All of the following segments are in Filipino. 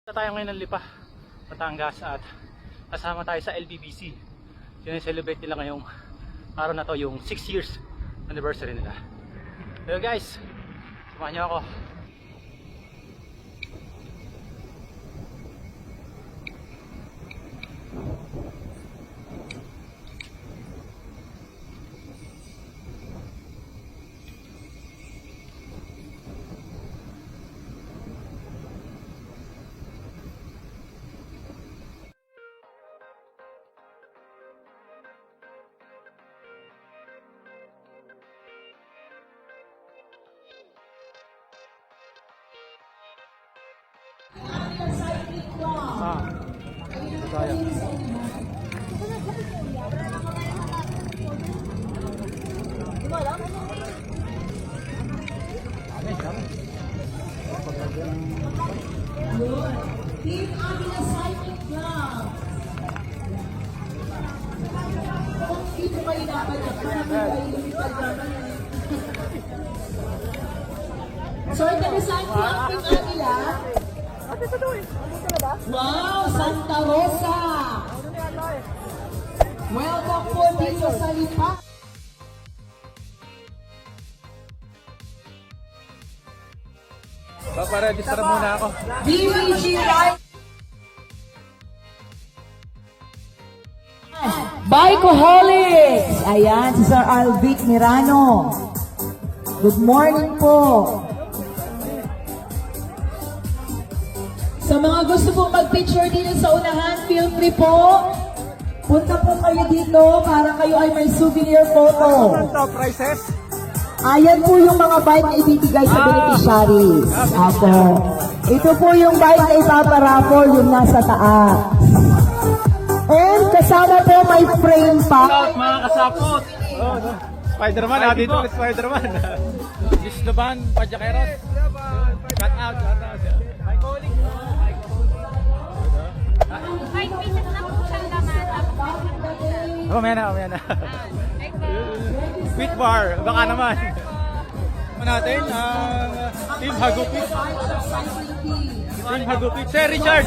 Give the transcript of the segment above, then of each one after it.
Tayo ngayon ng Lipa, Batangas at kasama tayo sa LBBC. Sineselebrate nila ngayong araw na to, yung 6 years anniversary nila. Hello guys, samahan niyo ako. Kaya. Team Agila Cycling Club. Kung dito kayo dapat So, ito na saan club Team Agila? Wow, Santa Rosa! Welcome po dito sa Lipa. Paparegister muna ako. BBG Ride. Bikeaholics! Ayan, si Sir Alvic Mirano. Good morning po. Sa mga gusto pong mag-picture dito sa unahan, feel free po. Punta po kayo dito para kayo ay may souvenir photo. Top prices? Ayan po yung mga bike na ibibigay sa beneficiaries. Ako. Ito po yung bike na ipaparaffle yung nasa taas. And kasama po may frame pa. Shout mga kasapot! Spider-Man, dito Spider-Man. Gisloban, Pajaqueros. Shout out, shout out. My colleague. 5 pieces na po siyang laman. Mamaya na. Sweet bar, baka naman. Natin ang Team Hagupit. Team Hagupit. Sir Richard,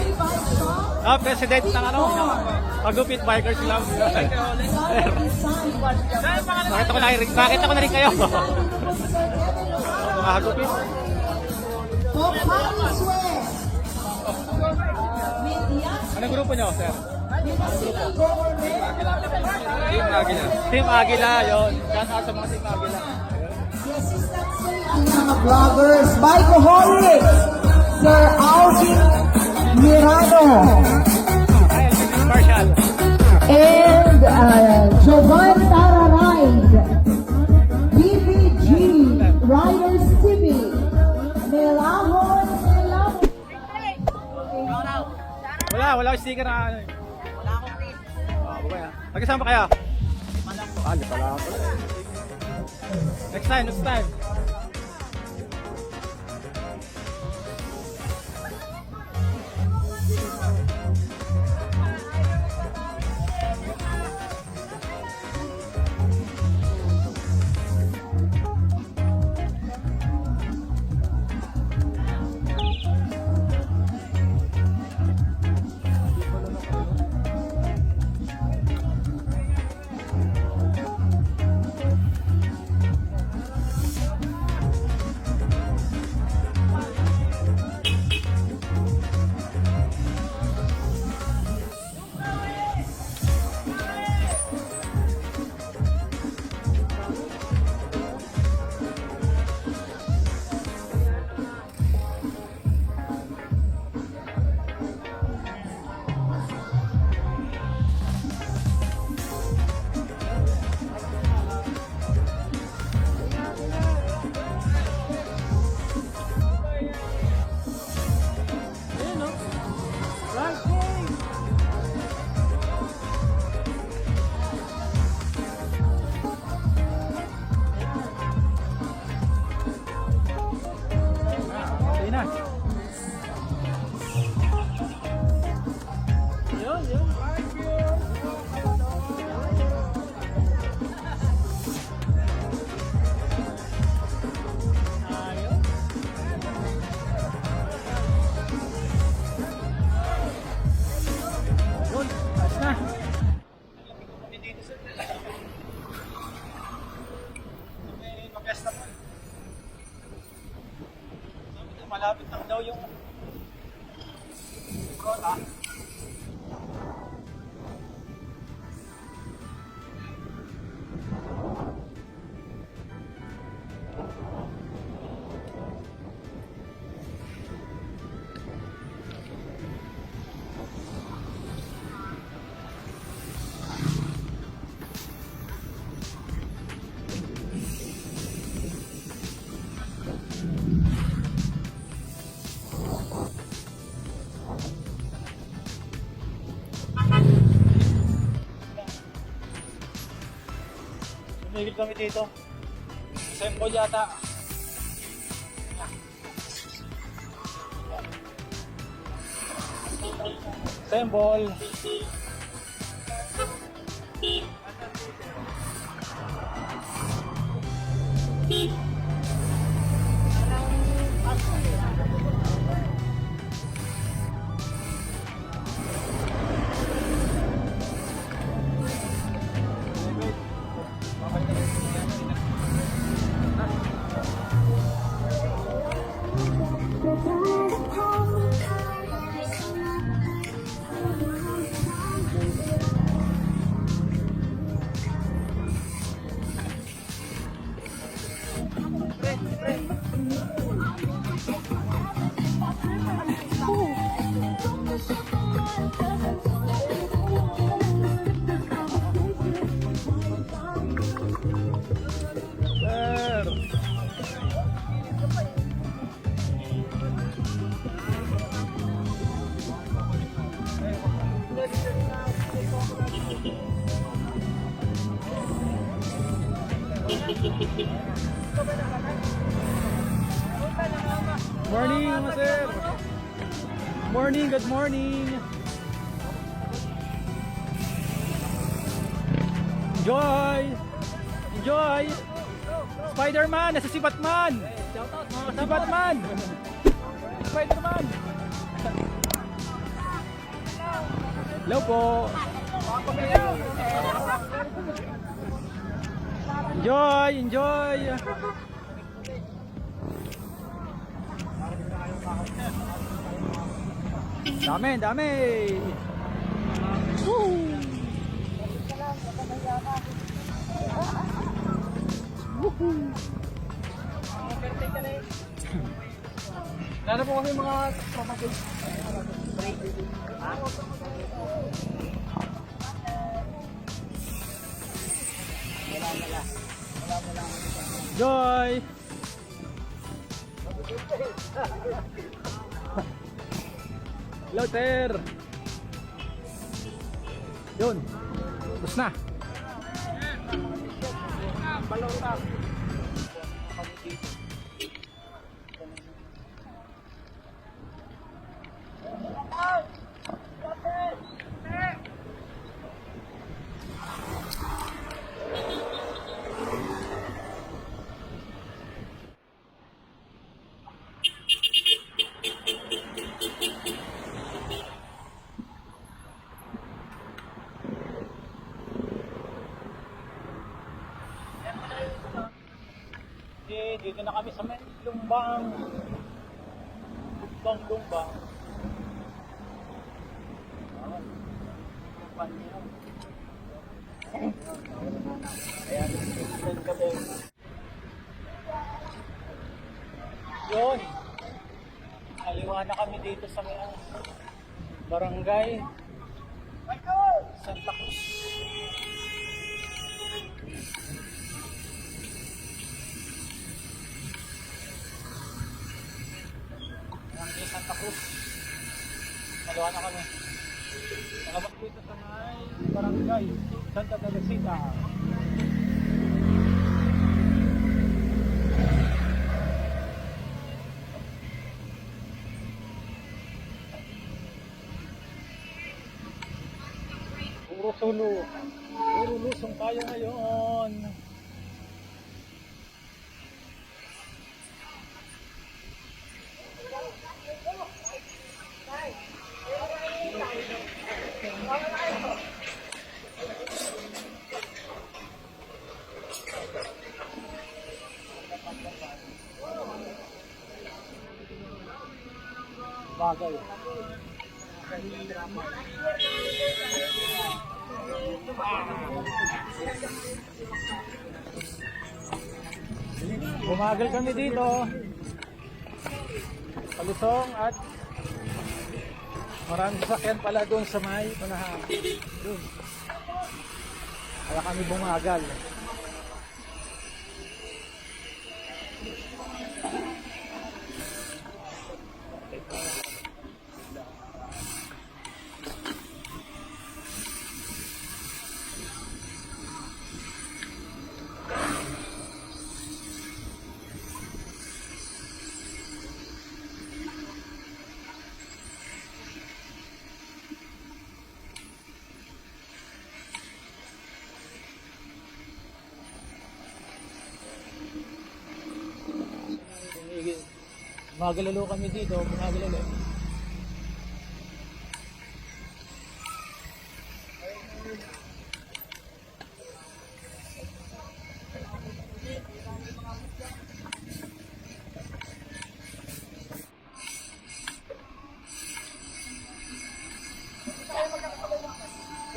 president ng Hagupit Bikers Club. Bakit ako na rin kayo? Mga Hagupit. Anong grupo nyo, sir? Team Agila. Team Agila, yun. Shout out sa mga Team Agila. Ang mga vloggers, Bikeaholics, Sir Alvin Mirano, Marshall. and Jovan Tara Ride, BBG Riders TV, Melahon. Wala akong sticker na ano. Wala akong print. Magkasama kayo? Di pala ako. Next time. tumigil kami dito. Assemble yata. Assemble. Morning, mga sir. Morning, good morning. Enjoy. Enjoy. Spider-Man, nasa si Batman. Si Batman. Spider-Man. Hello po. Enjoy, enjoy. Dami, dami. Woo! Lalo po kami mga pamagay. Joy! Hello, sir! Yun! Tapos na! Balotang! Dito na kami sa may lumbang. Lumbang. Ayan, kami. Yun. Kaliwa na kami dito sa may barangay Santa Cruz. Santa Cruz. Kaliwa na kami. Nalabas dito sa may barangay Santa Teresita. Puro sulo. Puro lusong tayo ngayon. Bagay. Bumagal kami dito. Palusong at maraming sasakyan pala doon sa may unahan. Doon. Kaya kami bumagal. Magalalo kami dito, magalalo.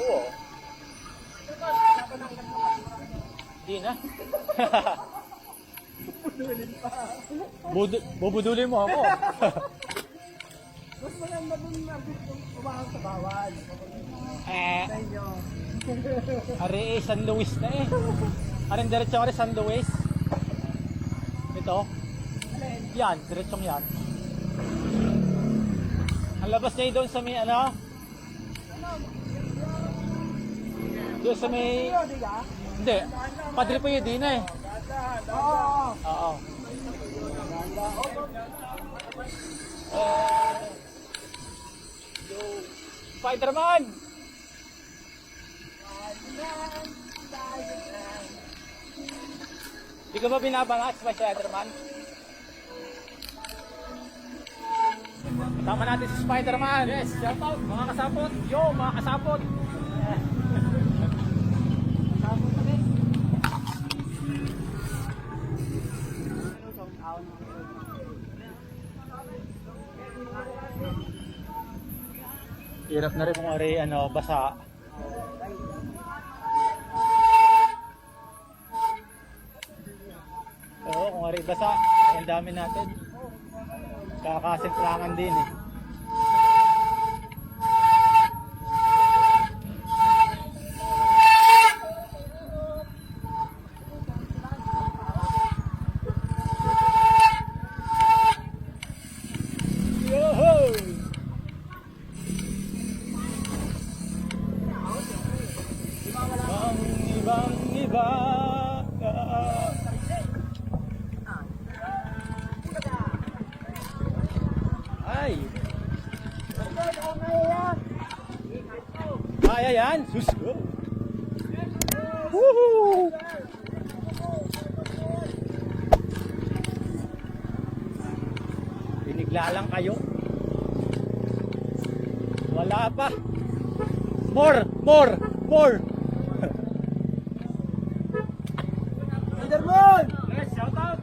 Oo. Di na. Bubudulin mo ako. Mas maganda dun na umahang sa bawal. Sa inyo. Are San Luis na eh. Aring diretso ka rin San Luis. Ito. Yan, diretsong yan. Ang labas niya doon sa may ano? Doon sa may... Hindi. Padre po yun din eh. Oo. Oo. Spider-Man! Di ka ba binabangas, Spider-Man? Tama natin si Spider-Man. Yes, shout out mga kasapot. Yo, mga kasapot. Kasapot kami. Hirap na rin kung ari ano, basa. Oo, kung ari basa, ang dami natin. Kakasentrangan din eh. Ibang-iba ay kaya yan sus woohoo binigla lang kayo wala pa more Spider-Man! yes shout out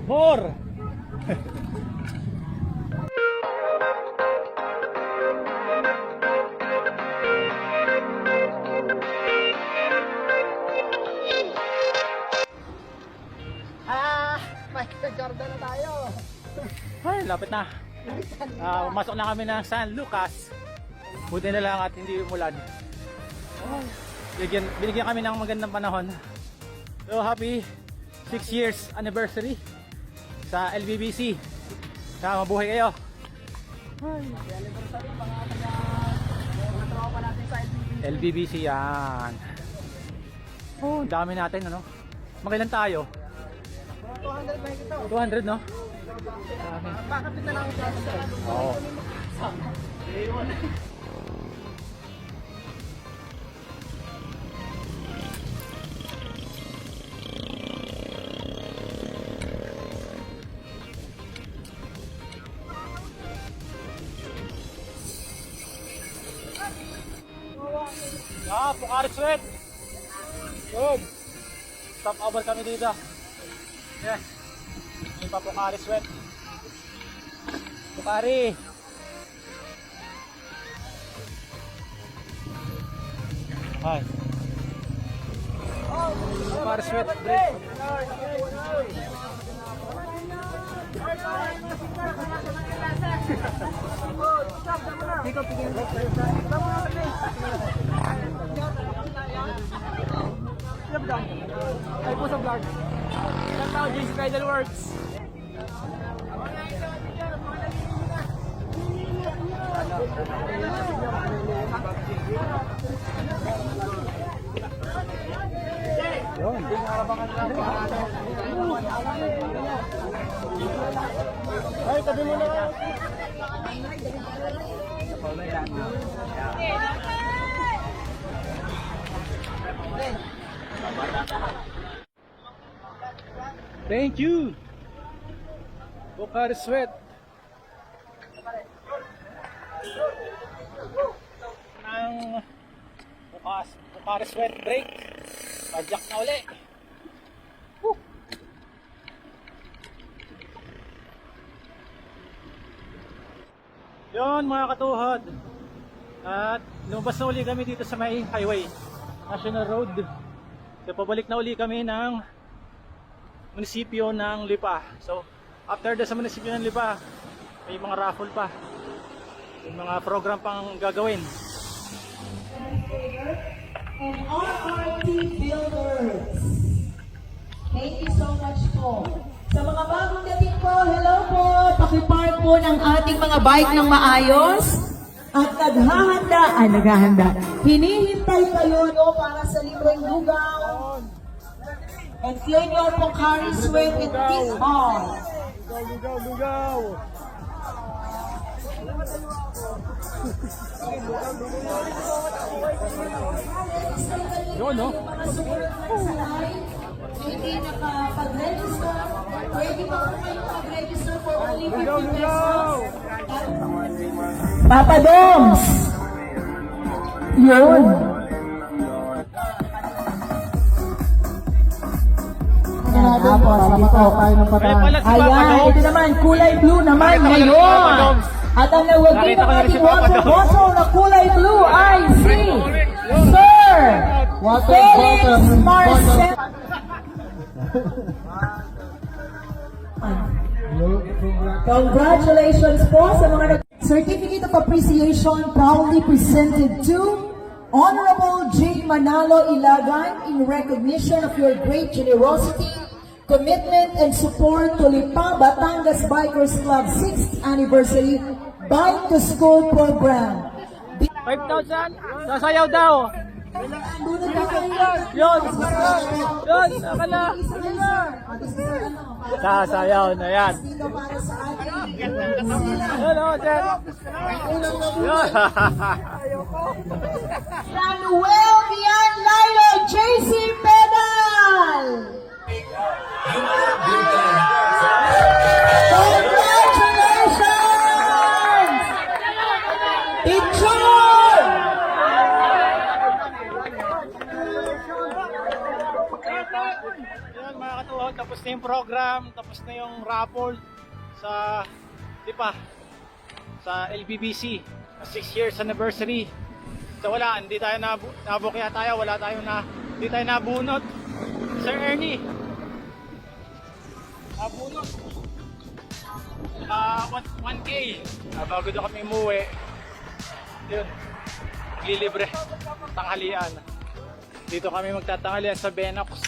more Michael Jordan na tayo. ay lapit na pumasok na kami ng San Lucas buti na lang at hindi umulan binigyan kami ng magandang panahon so happy 6 years anniversary sa LBBC kaya mabuhay kayo LBBC yan oh dami natin ano magkailan tayo 200 ba ito? 200 no Bakit na lang ako sa oo Pukari Sweat. Good. Stop over kami dito. Yes. Hindi pa Pukari Sweat. Pukari. Hi. Pukari Sweat break. Ikaw pigil. Ay po sa vlog. Ilang tao, JC Bridal Works. Yun. Ay, tabi mo na. Thank you. Bukari Sweat. Ang Bukari Sweat break. Padyak na uli. Woo. Yun mga katuhod. At lumabas na uli kami dito sa may highway, National Road. So pabalik na uli kami ng munisipyo ng Lipa. So after sa munisipyo ng Lipa, may mga raffle pa. May mga program pang gagawin. And RRT Builders. Thank you so much po. Sa mga bagong dating po, hello po. Pakipark po ng ating mga bike ng maayos. At naghahanda. Hinihintay kayo no, para sa libreng lugaw. And claim your Pocari Sweat at this hall. Lugaw! Yun, no? Mga sumunod na sa live, hindi nakapag-register. Pwede pa po kayo mag-register for only 50 pesos. Papa Doms! Yun! Ayan, po, sige po. Ayan, ito naman, kulay blue naman ngayon. At ang nawagin ng ating water bottle na kulay blue ay si Sir Felix Marcel. Congratulations po sa mga Certificate of Appreciation proudly presented to Honorable J. Manalo Ilagan in recognition of your great generosity, commitment, and support to Lipa Batangas Bikers Club 6th Anniversary Bike to School Program. 5,000? Sasayaw daw! Yun! Yun! Saka na! Sasayaw na yan! Yun o, Jen! Yun! Manuel Mian Lilo JC Pedal! Congratulations! Picture! Yun mga katuhod, tapos na yung program, tapos na yung raffle sa Lipa, sa LBBC, 6 years anniversary. So wala, hindi tayo nabukya tayo, hindi tayo nabunot. Sir Ernie, nabunot. 1K, bago doon kami umuwi. Yun, maglilibre, tanghalian. Dito kami magtatanghalian sa Benox.